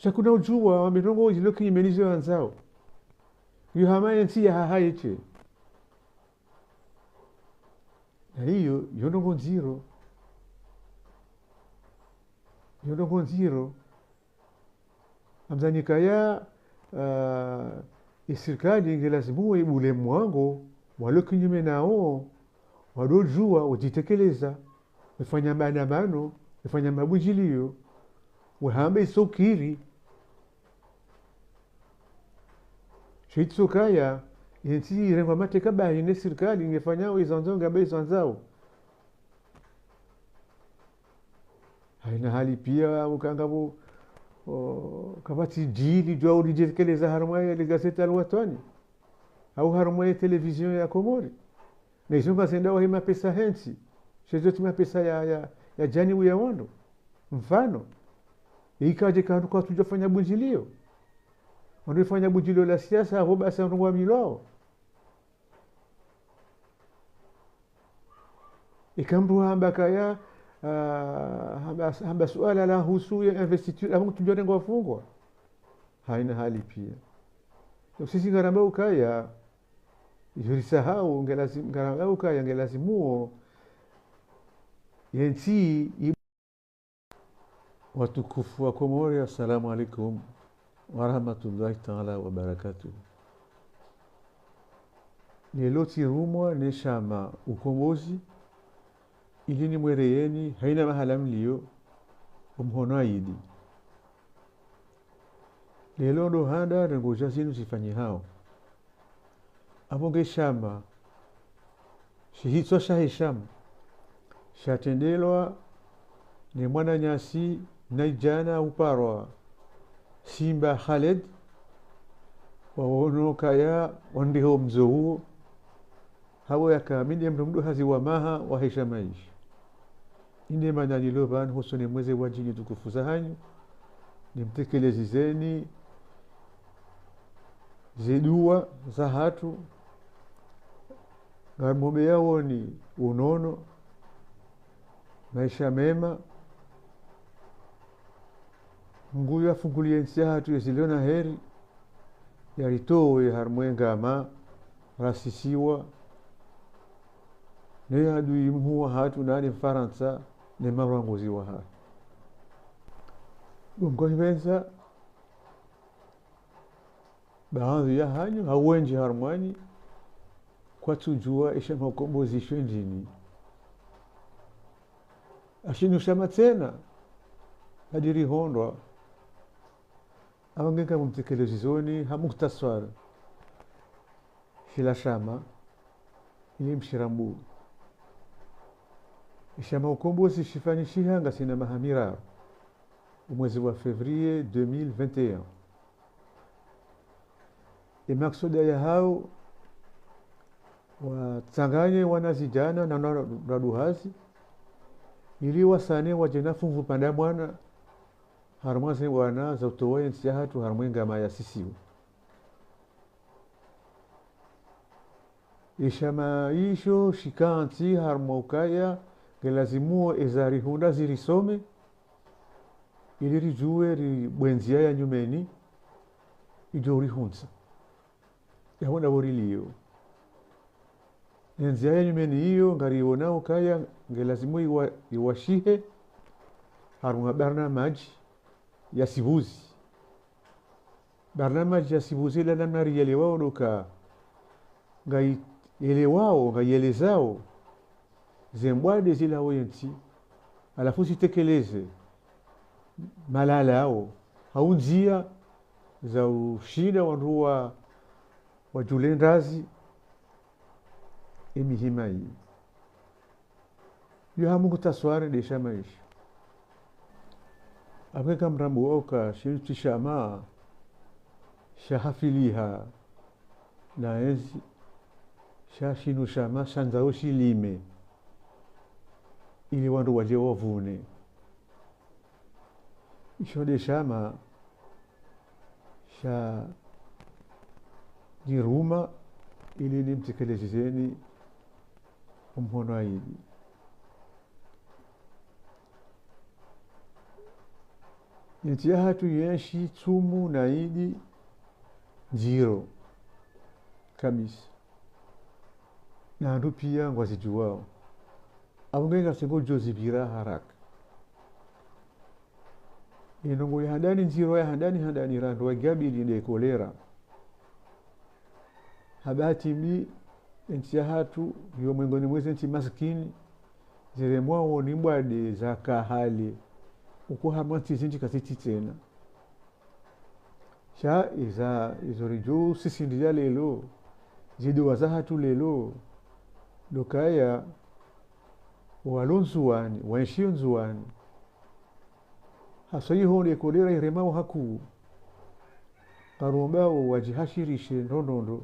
chakuna ujua wamirongo ilo kinyemenizo wanzao yuhamaye nsi ya hahayeche na hiyo yonongo nziro amzanikaya isirikali ingelazimu ibule mwango walo kinyume nao walojua ujitekeleza wafanya maandamano wafanya mabujilio wahambe isokiri shitsukaya yensi irengwa mateka bahine serikali ingefanya izanzonga bei zanzao haina hali pia ukangabo kabati jili jwa ulijitekeleza harumaya le gazeta alwatani au harumaya television ya Komori na isonga senda wa hima pesa hensi shezote mapesa ya jani uya wando mfano ikaje kandu kwa tujafanya bujilio wanafanya bujilio la siasa hapo basi ndongwa milao ikambu hamba kaya hamba suala la husu ya investiture amu tujone ngwafungwa haina hali pia sisi ngaramba ukaya yurisahau ngaramba ukaya ngelazimuo yensi watukufu wa Komori. Assalamu alaikum warahmatullahi taala wabarakatuh. Lelo tirumwa neshama ukombozi ili ni mwereyeni haina mahala mlio umhono aidi lelo ndo handa rengoja zinu zifanyi hao abonge shamba shihitso shahisham shatendelwa ni mwana nyasi naijana uparwa Simba Khaled wawono kaya wandiho mzohu hawo yakamini mrumdu hazi wa maha wa heshamaishi ine manani loban hoso ni mweze wajini tukufuza hanyu ni mtekelezizeni zidua za hatu ngarmome yao ni unono maisha mema nguyu afungulie nsi hatu yeziliona heri yaritowe harmwengama rasisiwa ne adui mhuwa hatu nani Faransa ne marangozi wa hatu gongoivenza baadhi ya hanyu hawenji harmwani kwa tujua isha makombozi shendini ashinu shama tena hadiri hondwa awangeka mtekelezizoni hamuktaswara hila shama ili mshirambu ishama ukombozi shifani shihanga sina mahamira umwezi wa Fevrier 2021 imaksuda ya hao watanganye wanazijana na raduhazi ili wasane wajenafu mvupanda mwana harumwaze wana za utowaye nsi hatu harumwenga maya sisiwa ishama isho shikanti harumwaukaya gelazimuo ezari hunda zirisome ili rijue ribwenzia ya nyumeni ijo rihunza ya hunda borilio nenzia ya nyumeni hiyo ngariona ukaya gelazimuo iwashihe harumwa barnamaji ya sibuzi barnamaji ya sibuzi la namna riyelewao nuka ngai elewao ngaielezao zembwade zila wensi alafu sitekeleze malalao haunzia za ushida wanduwa wajulendazi emihima hii yuhamungu tasware desha maisha abweka mrambu oka shirutishama shahafiliha na enzi shashinu shama shanzao shilime ili wandu waje wavune ishode shama sha jiruma ili nimtekelezeni umhono aidi nchi ya hatu yenshi tsumu na idi zero kabisa na ndo pia ngwazijuwao abungenga sengo jozibira haraka inongo ya handani nziro ya handani rando wagabili nde kolera habati mi nchi ya hatu yo mwengoni mwezi nchi maskini zire mwao ni mbwade za kahali uko hamati zinji kasiti tena sha izo rijo sisi ndia lelo zido waza hatu lelo dokaya walonzuani waishio nzuani hasayi hone kolera iremao haku karombao wajihashirishe ndondo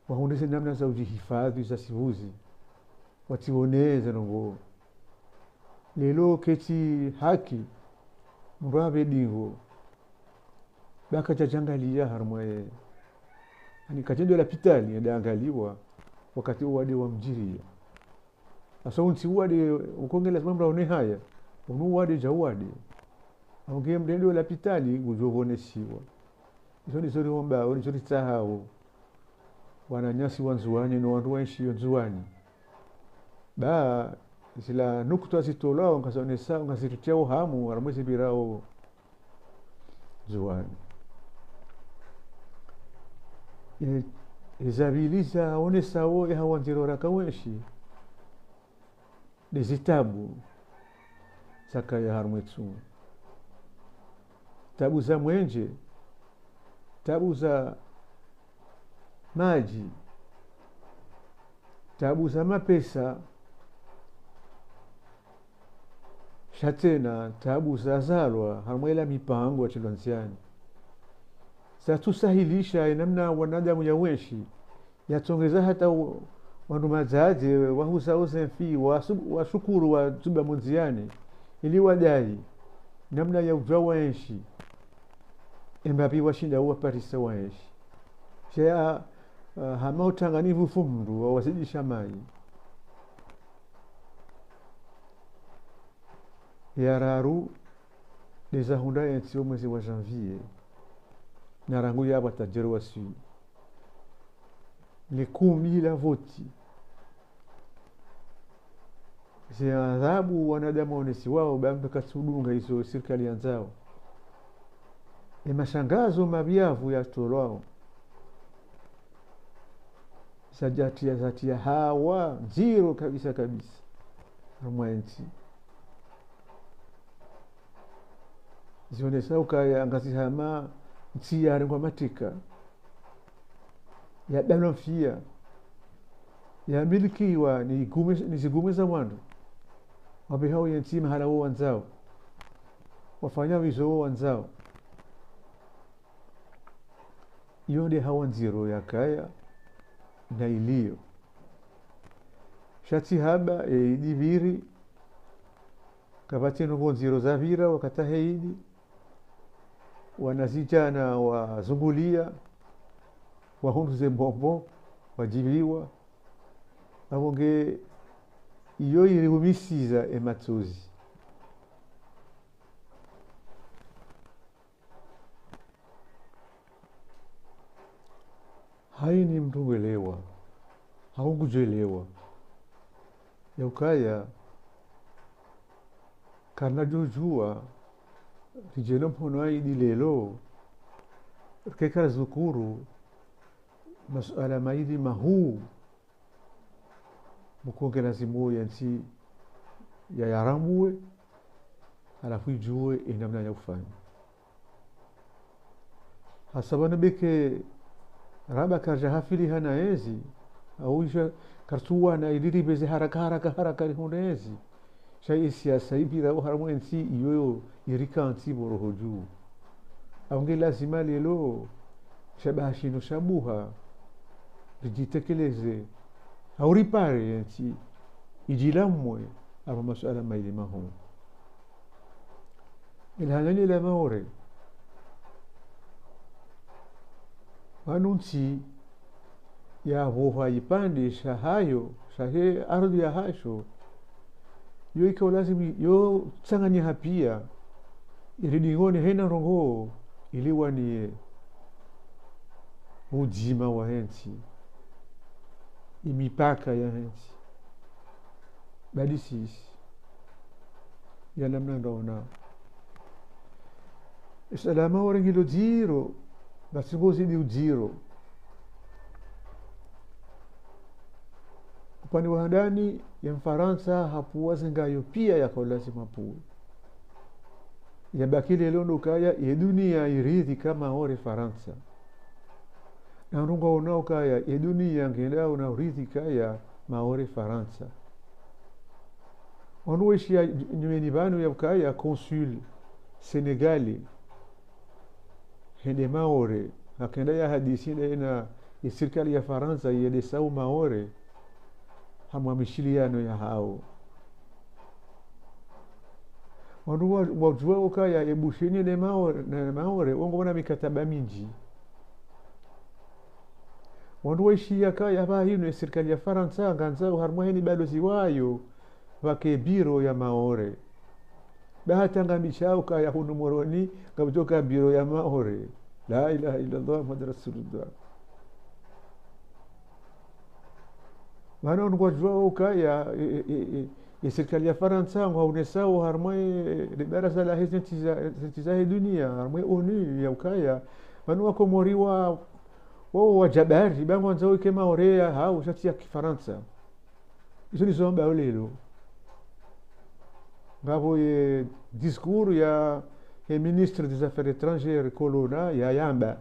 wahundese namna za ujihifadhi za sivuzi wationeze nongo lelo keti haki mrabe dingo baka chajangalia harmwe ani katendo la pitali ndaangaliwa wakati wade wa mjiria asa unsi wade ukongela mambo one haya unu wade jawade auge mdendo la pitali gujogonesiwa iso ni sori omba oni sori tsahao wananyasi wanzuani no wandu wenshi wanzuani ba sila nukta zitolao ngazonesa ngazitutia uhamu aramwezi birao zuani izabiliza onesao ya hawanzirora kawenshi dezitabu sakaya harmwetsu tabu za mwenje tabu za maji tabu za mapesa shatena tabu za zalwa harmwela mipango achilwanziani satusahilisha namna wanadamu ya wenshi yatongeza hata wandu mazaje wahusa usemfi washukuru wa tuba munziani ili wadai namna ya ujawa wenshi embabi washinda uwaparisa wenshi shaya hama utanganivu fumdu wawazidisha mai yararu neza hunda yensio mwezi wa janvier na rangu ya batajero wasi les kumi la voti c'est adhabu wanadamu onesi wao bambe kasudunga hizo serikali yanzao mashangazo mabiavu ya tolwao zatia hawa zero kabisa rumwenzi zionesa ukaya ngazi hama ntiyari kwa matika ya dalofia ya milikiwa ni zigume za mwandu wabehao yensi mahala wao wanzao wafanya wizo wao wanzao yonde hawa nziro ya kaya na ilio shati haba idiviri kabati nungo nziro za vira wakata heidi wanazijana wazungulia wahunduze mbombo wajibiwa abonge iyo ilihumisiza ematsozi haini mtu kuelewa haukujelewa ya ukaya kana jujua rijelo mpono aidi lelo kekara zukuru masuala maidi mahu mukongela zimu yansi ya yaramue alafu ijue inamna ya kufanya hasabana beke raba karja hafili hana ezi au isha kartuwa na idiri beze haraka rihonezi shay siasa ibira harmwensi iyo irikanti borohoju aunge lazima lelo shabashino shabuha rijitekeleze au ripare yanti ijilamwe aba masuala maili maho ilhanani la maore wanunchi ya voha ipande shahayo shahe ardhi ya hasho yo iko lazima yo tsanganya pia iridingoni hena rongo iliwa ni ujima wa hensi imipaka ya hensi badi sisi ya namna ndona salama orengilo jiro basi ngozi di ujiro upande wa ndani ya Mfaransa hapuwazi ngayo pia yako lazima puwe yabakile londo kaya ya dunia irithi kama ore Faransa na rungo unao kaya ya dunia ngenda una urithi kaya maore Faransa onuishi ya nyumeni banu ya kaya consul Senegali hende maore akenda ya hadisi na serikali ya Faransa yede sau maore hamwamishiliano ya hao wajua ukaya ebushini ne maore wongo wana mikataba mingi wanduishi ya kaya hapa hino serikali ya Faransa nganza harmoni balozi wayo wake biro ya maore bahata ngambishao kaya hunu moroni ngabutoka biro ya maore la ilaha illa Allah Muhammad Rasulullah maana wajua ukaya serikali ya Faransa ngaunesao harmoni baraza la hizi dunia harmoni ONU ya ukaya maana wako moriwa wao wajabari bango nzao kema orea hao shati ya Kifaransa hizo ni zomba lelo ngabo ye discours ya ministre des affaires étrangères Colonna ya yamba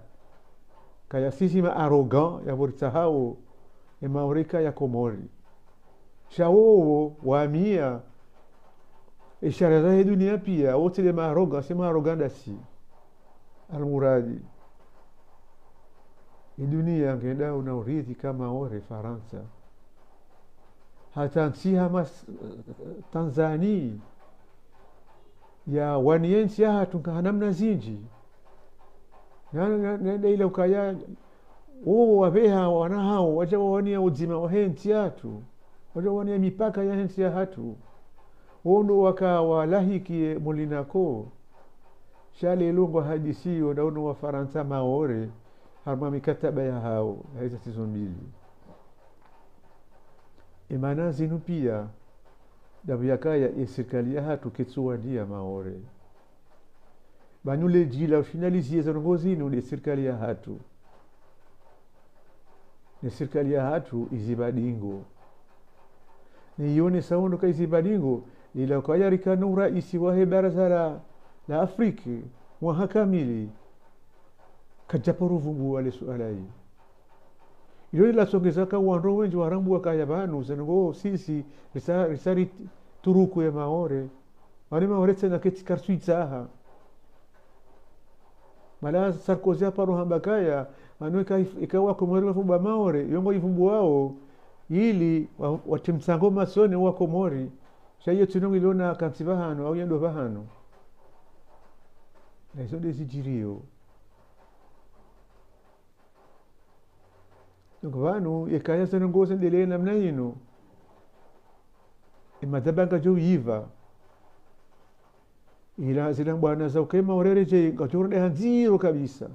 kaya sisi ma arrogant ya borita hao e maorika ya Komori shao waamia ishara za dunia pia wote le maroga sema arrogant si almuradi dunia ngenda una urithi kama ore Faransa hata nchi kama Tanzania ya waniensi hatu namna zinji nenda ile ukaya wabeha wana hao waje waonia uzima wa hensi hatu waje waonia mipaka ya hensi hatu wondo wakawalahiki mulinako shale lungo hadisi wanaono wa Faransa maore harma mikataba ya hao hizo sizo mbili imana zinu pia dabu yakaya ya serikali ya hatu ketsuwadia maore banule jila ufinalizie za ngozinu de serikali ya hatu ne serikali ya hatu izibadingo ni yone saundo ka izibadingo ila kwa yarikano rais wa baraza la Afrika wa hakamili kajaporu vumbu wale suala hii ile la songeza ka wando wengi warambu wakaya banu zengo sisi risari turuku ya maore wale maore tena keti karsuitsaha mala Sarkozy aparo hambakaya manuka ikawa komori vumba maore yongo ivumbu wao ili watimsango masone wa Komori shayo tunongi lona kansibahano au yendo bahano na hizo desijirio ngwanu ikaya sana ngoza ndele namna hino imadabanga jo yiva ila zina bwana za ukema orereje ngajorde hanziro kabisa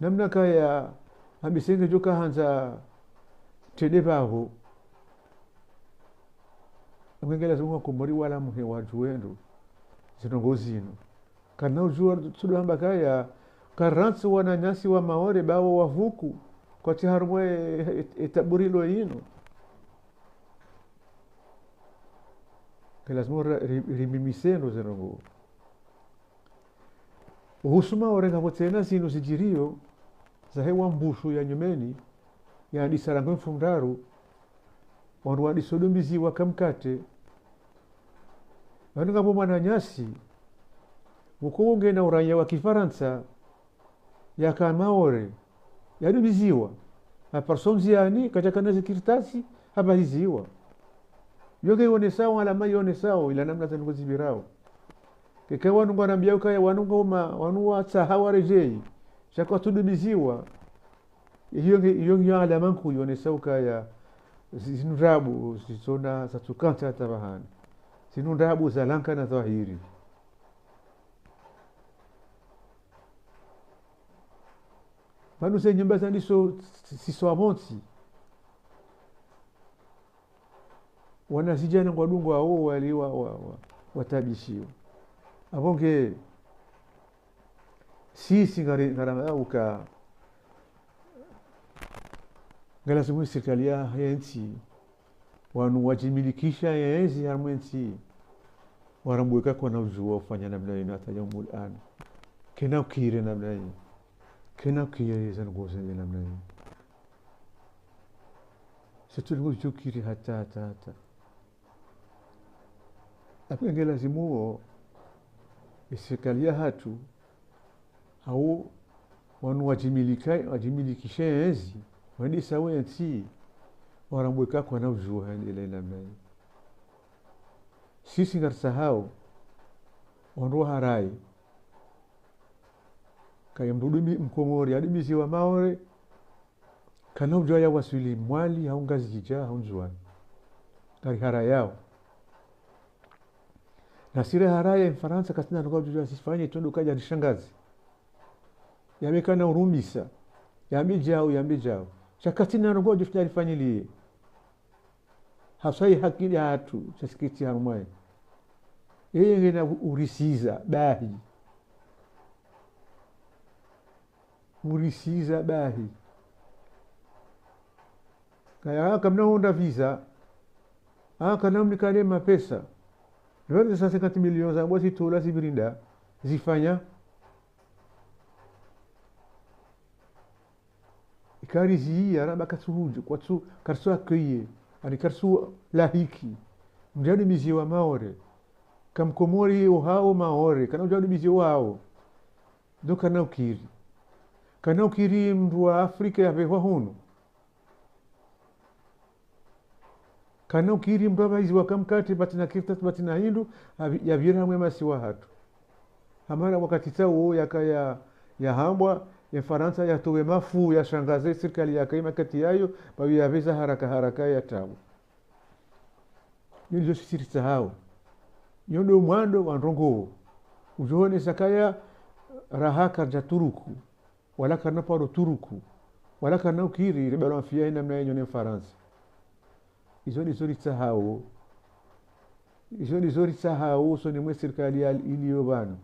namna kaya habisenge joka hanza tedebaho ngengela zungu Komori wala muhe watu wendo zinongozino kana ujua tudamba kaya karansi wananyasi wa maore bawo wavuku kwa tiharumwe etaburilo yino lazima rimimiseno zenongo uhusuma orenga potena zino zijirio za hewa mbushu ya nyumeni ya disarango mfundaru wanwa disodombizi wakamkate wanunga mwana nyasi mukunge na uranya wa Kifaransa ya kamaore yadubiziwa na persons yani katika nazi kirtasi habariziwa yoge one sawa ala mayone sawa ila namna zanugozibirao keke wanu ngwanambia ukaya wanuwa sahawa rejei shakwa tudubiziwa hiyo ala manku yone sawa kaya zinurabu zisona satukanta tabahani sinundabu za lanka na dhahiri. Manu se nyumba zandiso siso amonti wanasijana kwa dungu hao wali watabishio avonge sisi ngarama uka ngala simu serikali ya nchi wanu wajimilikisha enzi ya mwenzi warambuka kwa na ujuwa ufanya namna hiyo hata yaumul an kena ukire namna hiyo kena ukire zan goze namna hiyo situlungu jukiri hata apenge lazimu serikali ya hatu au wanu wajimilikisha enzi wandi sawa nchi warambuka kwa na ujuwa ile namna hiyo sisi ngarsahau onro harai kaya mdudumi mkomori hadi misi wa maore kana ujaya wasili mwali au ngazi jija au njuani kari hara yao na sire haraya in Faransa kasina nukwa ujua sifanye tondo kaja rishangazi yamekana urumisa yambijao shakatina nukwa ujua rifanyiliye hasai hakili hatu chasikiti harumai yeye ngena urisiza bahi kaya kamna honda visa kana mnikale mapesa yote sasa 50 milioni za mwezi tola zibirinda zifanya ikari zi araba kasuhuju kwa tu karso akye ani karso lahiki mjadi mizi wa maore kamkomori uhao maore kana mjadi mizi wao ndo kana ukiri mtu wa Afrika ya vewa hunu kana ukiri mtu wa hizi wakamkati batina kirtat batina hindu ya vira mwema siwa hatu hamara wakati tao yakaya ya hambwa ya Faransa ya towe mafu ya shangaze serikali ya kaima kati yayo bawi ya veza haraka ya tabu nilizo sisirita hao nyondo mwando wa ndongo ujoone sakaya rahaka ja turuku wala kana paro turuku wala kana ukiri rebalo afia ina mna yenye Faransa izo ni zori sahau so ni mwe serikali iliyo bana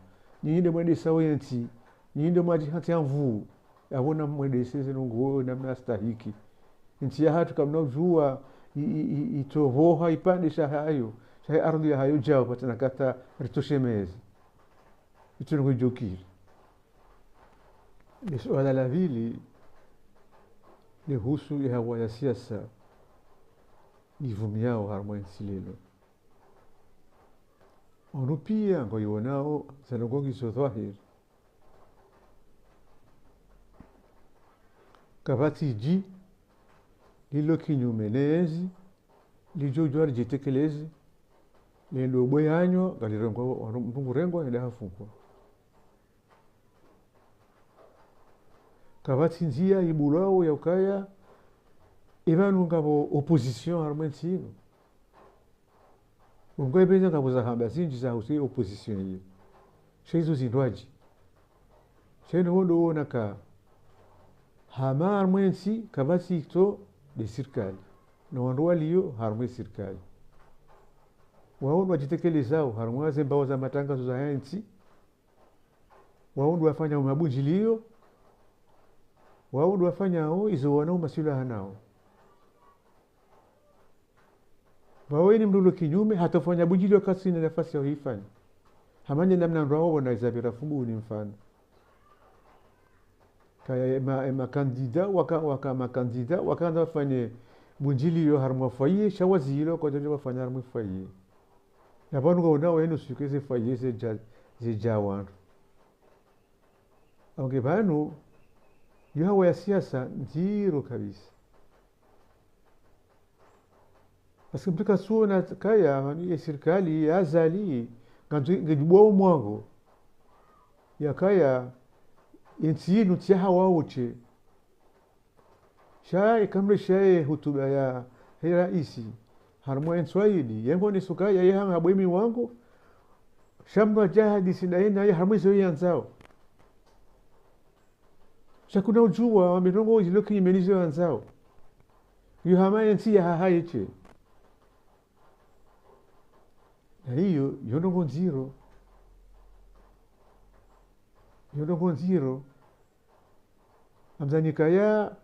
nyinde mwende sawensi nyinde maji hati amvu yabona mwende sese nungu namna stahiki nchi ya hatu kamna ujua itohoha ipandisha hayo sai ardhi ya hayo jao patana kata ritoshemezi itungu jokiri ni suala la vili ni husu ya hawa ya siasa nivumiao harmo nsililo onupia ngoyonao sanogongi sodhahir kavati ji lilo kinyume nezi lijojwar jitekelezi lendo boyanyo galirengo mpungu rengo enda hafunko kavati nzia ibulao ya ukaya ibanu ngabo opposition harmentino ungoe beza ngabo za hamba zinji za usi opposition hiyo shezo zindwaji sheno hondo onaka hama harmensi kavati to de serikali na wandoa liyo harmwe serikali waondo wajitekelezao harmwa zemba za matangazo za yansi waondo wafanya mabujilio waondo wafanya hao izo wanao masilaha nao waweni mdulo kinyume hatafanya bujilio kasi na nafasi ya uhifanya hamanye namna ndoa wanaweza fungu ni mfano kaya makandida makandida wakaanza wafanye bujilio harmwa faye shawazilo kwa jojo wafanya harmwa faye na banu ngona wenu sikeze faye ze jawan au banu yawa ya siasa nziro kabisa basi mpika suona kaya ni serikali ya azali ngejibwa mwango ya kaya intiinu tia hawa wote shai kamre shai hutuba ya raisi harmwa enswaidi yengo ni sukaya ye hanga bwemi wangu shamwa jahadi sinaina ye harmwa zo yanzao shakuna ujua wa mirongo iloki imenizo yanzao yu hama yensi ya hahayeche na hiyo yonongo nziro amzanikaya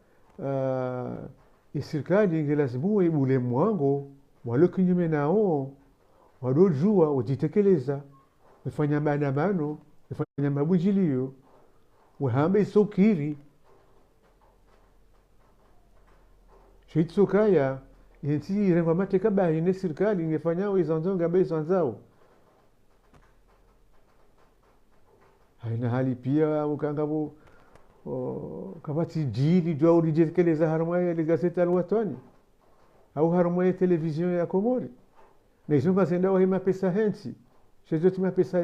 isirikali ingelazimu ibule mwango walo kinyume nao walojua ujitekeleza wafanya maandamano wafanya mabujilio wahambe isokiri shitsukaya yensi irengwa mateka bahine serikali ingefanya izanzo ngabe izanzao haina hali pia ukangabo kabati jili jua ulijitekeleza harumwa ya gazeti Al-Watani au harumwa ya televizion ya Komori na izunga senda wahima pesa hensi shezotima pesa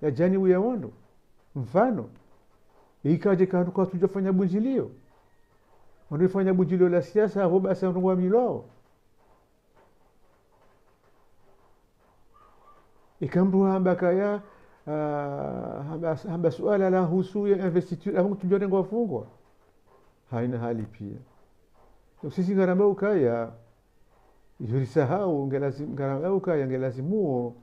ya jani ya wando mfano ikaje kwa tujafanya bunjilio wanafanya bunjilio la siasa hapo basi wanwa milao ikambu hambakaya hamba suala la husu ya investiture hapo tujone ngwafungwa haina hali pia sisi ngaramba ukaya yurisahau ngaramba ukaya ngelazimuo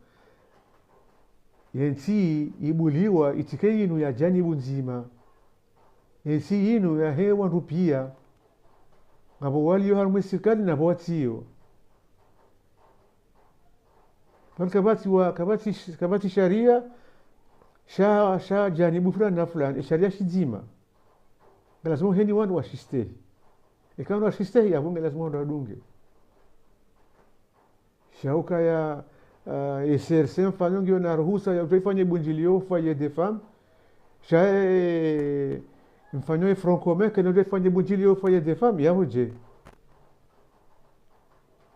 yensi ibuliwa itikeinu ya janibu nzima yensi inu ya hewa rupia ngabo waliyo harumwe serikali na bwatio kabati sharia sha janibu fulani na fulani sharia shizima lazima heni wanu washistehi ikawa washistehi ya bunge lazima wanu wadunge shauka ya SRC mfano ngio na ruhusa ya utaifanya bunjilio foyer des femmes shae mfano franco-commun que ndio ifanye bunjilio foyer des femmes yabo je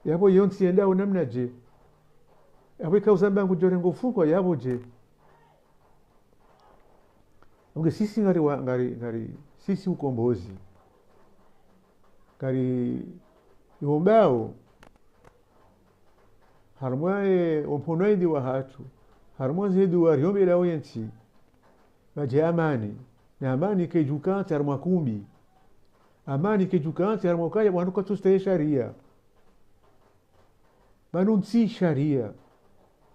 yabo yonsi enda namna je yabo kauzamba ngujorengo fuko yabo je unge sisi ngari sisi ukombozi ngari yombao harmwae omponoidi wa hatu harmwa zedu wa riombe la oyensi baje amani na amani kejukante harmwa kumbi amani kejukante harmwa kaya wanuka tuste sharia manunsi sharia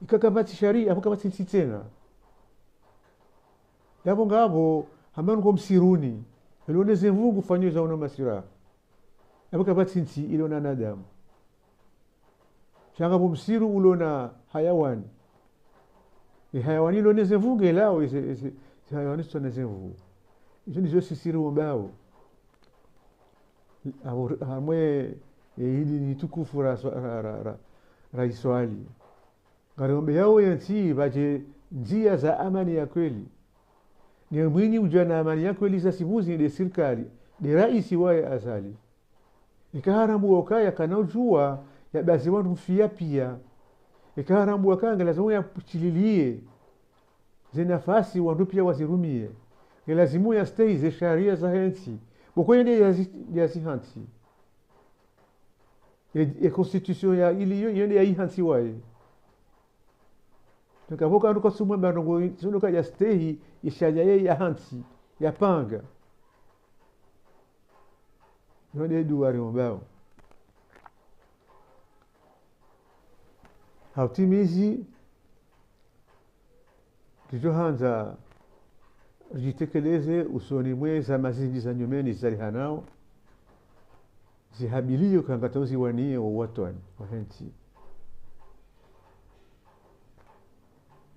ikakabati sharia hapo kama sisi tena yabo ngabo hamanu komsiruni eloneze mvungu fanyiza una masira hapo kama sisi ilona nadamu shanga bumsiru ulona hayawani hayawani loneze mvungu elao ise hayawani soneze mvungu izo ndizo sisiru mbao hamwe hili ni tukufu ra Israeli ngariombe yao yansi baje njia za amani ya kweli ni mwinyi ujana amani ya kweli za sibuzi de serikali de raisi wae asali ikaharambu wakaya kanaojua ya basi watu fia pia ikaharambu wakanga lazima yapchililie ze nafasi watu pia wazirumie lazima ya stay ze sharia za hensi bokoende ya hansi ya constitution ya iliyo yende ya hansi wae tukavoka ndo kusumwa bandongo sunuka ya stay ishaja ya hansi ya panga ndio duwari mbao hautimizi tujohanza jitekeleze usoni mweza mazindi za nyumeni zali hanao zihabiliyo kangatozi wanie wa watwani wa hensi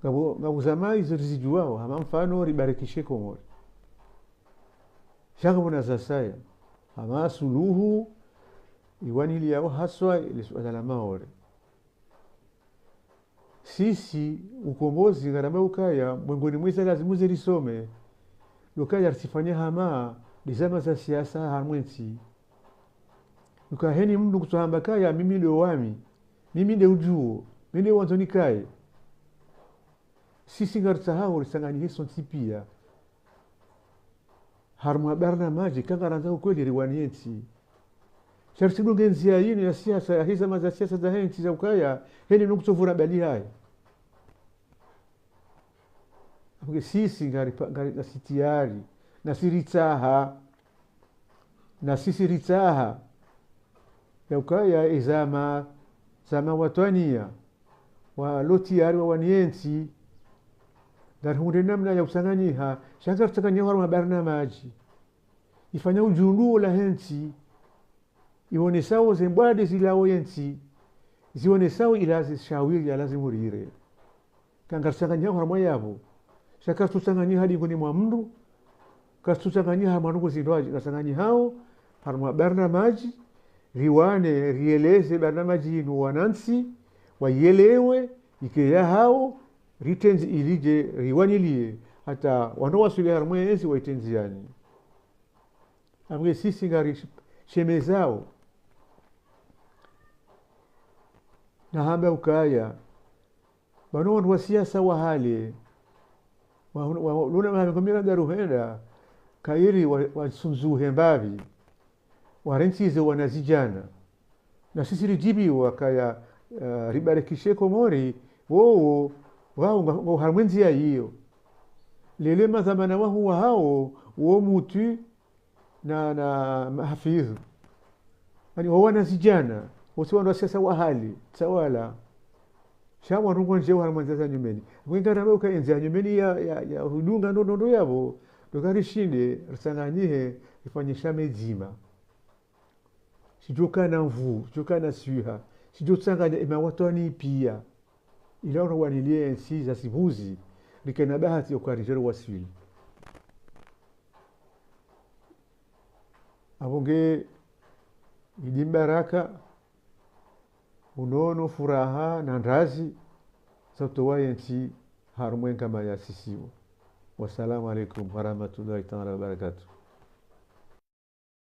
ngabo zamai zilizijuao hama mfano ribarikishe Komori shaka muna zasaya hama suluhu iwani liyao haswa ili suala la maore sisi ukombozi ngarama ukaya mwengoni mweza lazimu zilisome ukaya arsifanya hama dizama za siasa harmwensi ukaheni mndu kutuhamba kaya mimi leo wami mimi nde ujuo mimi nde wanzoni kaya sisi ngarsahau risangani hiso ntipia harmu habarna maji kangaranza ukweli riwaniensi sharti dungenzia yini ya siasa hiza maza siasa za henchi za ukaya heni nukutovura bali haya amge sisi ngari na sitiari na siritaha na sisi ritaha ya ukaya izama zama watwania wa lotiari wa waniensi dar hunde namna ya usanganyiha shanga usanganyiha wa barnamaji ifanya ujunduo la hensi ione sawa zembwade zilao yensi zione sawa ilazi shawiri ya lazima urire kanga usanganyiha wa yabo shaka usanganyiha hadi ngoni mwa mndu kasusanganyiha manuko zindwaji kasanganyiha hao harma barnamaji riwane rieleze barnamaji inu wanansi waielewe ikeya hao ritenzi ilije riwanilie hata wanowasuli harmwezi waitenziani amge sisi ngari shemezao na hamba ukaya bano wa siasa wa hali luna mahangomira daruhenda kairi wasunzuhe mbavi warensize wanazijana na sisi rijibi wakaya ribarikishe Komori wao harmwenzi ya hiyo lele mazamana wahu wa hao wo mutu na mahafidhu yani wao wanazijana wasiwa ndo siasa wa hali tawala shawa rungo nje harmwenzi za nyumeni ngingana bauka enzi ya nyumeni ya hudunga ndo yabo dokari shinde risanganyihe ifanyisha mezima sijoka na mvu sijoka na suha sijotsanganya imawatoni pia ilaona wanilie ensi za sibuzi likena bahati ya kuarijero wasili abonge idimbaraka unono furaha na ndazi sautowa ensi harumwen kama ya sisiwo. Wassalamu alaikum warahmatullahi ta'ala wabarakatuh.